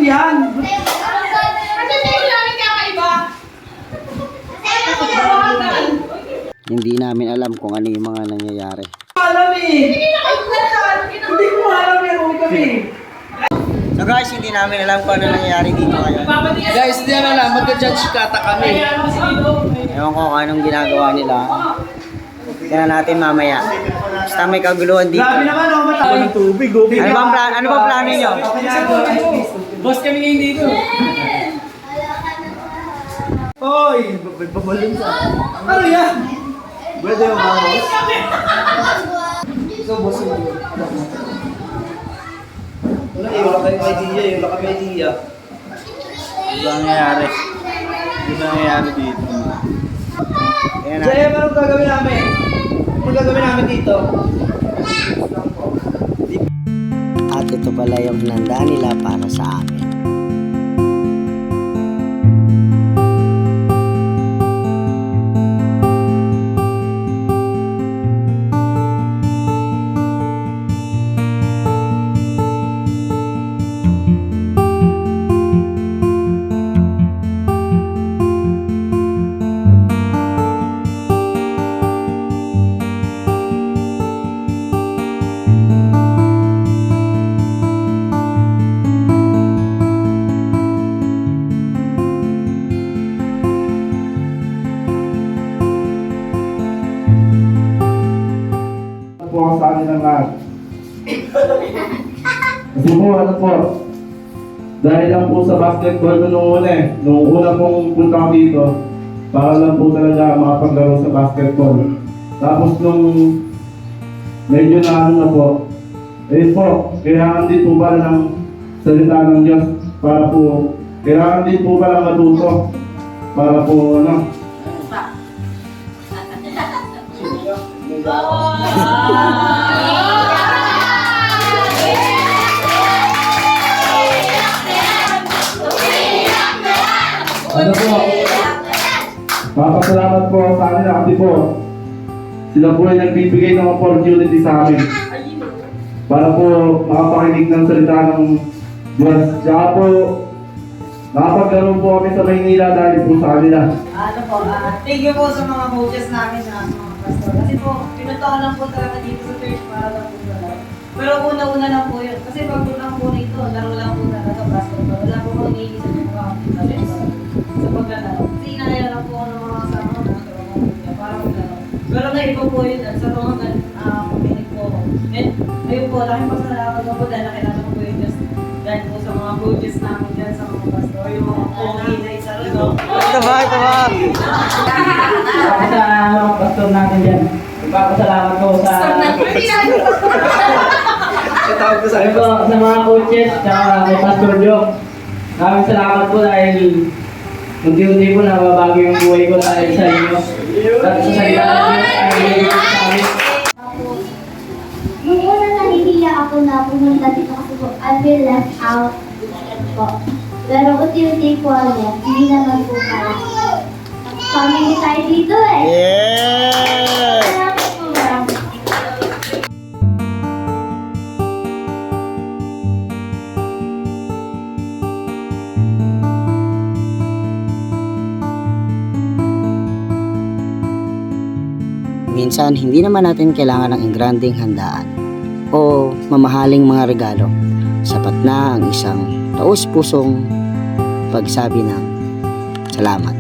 yan? Hindi namin alam kung ano yung mga nangyayari. Alam eh. Hindi ko alam yan. Huwag kami. So guys, hindi namin alam kung ano nangyayari dito ngayon. Guys, hindi na alam. Magka-judge kata kami. Ewan ko kung anong ginagawa nila. Tingnan natin mamaya. Basta may kaguluhan dito. Grabe naman, oh. Matawa ng tubig, oh. Ano ba plano nyo? Boss kami ngayon dito. Hoy! Babalon sa... Ano yan? Pwede yung mga boss? So, boss yun. Wala kami idea. Wala kami idea. Ano nangyayari? Ano nangyayari dito? Jaya, anong gagawin namin? Anong gagawin namin dito? At ito pala yung hinanda nila para sa amin. Po ang sa akin ng lahat. Kasi po, ano po, dahil lang po sa basketball nung una pong punta ko dito, para lang po talaga makapaglaro sa basketball. Tapos nung medyo na ano na po, kailangan din po pala ng salita ng Diyos para po, kailangan din po pala matuto para po ano. Ano po? Papasalamat po sa kanila kasi po sila po ay nagbibigay ng opportunity sa amin para po makapakinig ng salita ng Diyos. Tsaka po nakapagkaroon po kami sa Maynila dahil po sa kanila. Ano po, thank you po sa mga coaches namin sa mga pastor. Kasi po, pinunta ko lang po talaga dito sa church para lang po talaga. Pero una-una lang po yun. Kasi pag lang po rito, laro lang po talaga pastor. Wala po kong naiisip yung mga kapitales sa paglalaro. Kasi inaya lang po ako ng mga kasama ko na para maglaro. Pero naiba po yun sa mga pamilig po ako. And ayun po, laking pasalamat ko po dahil nakilala ko po yun just dahil po sa mga coaches namin dyan, sa mga pastor, yung mga pogi na isa rin. Ito ba? Sa mga pastor natin dyan. Ipapasalamat ko sa... Katawag ko sa mga coaches, sa kay Pastor Joe. Maraming salamat po dahil unti-unti po nababago yung buhay ko dahil sa inyo. At sa salita ng Diyos ay nililipit sa amin. Nung una nahihiya ako na pumunta dito kasi po, I feel left out po. Pero unti-unti po hindi naman po para. Family tayo dito eh. Yeah! Salamat po, marami. Minsan, hindi naman natin kailangan ng ingranding handaan o mamahaling mga regalo. Sapat na ang isang taus-pusong pagsabi ng salamat.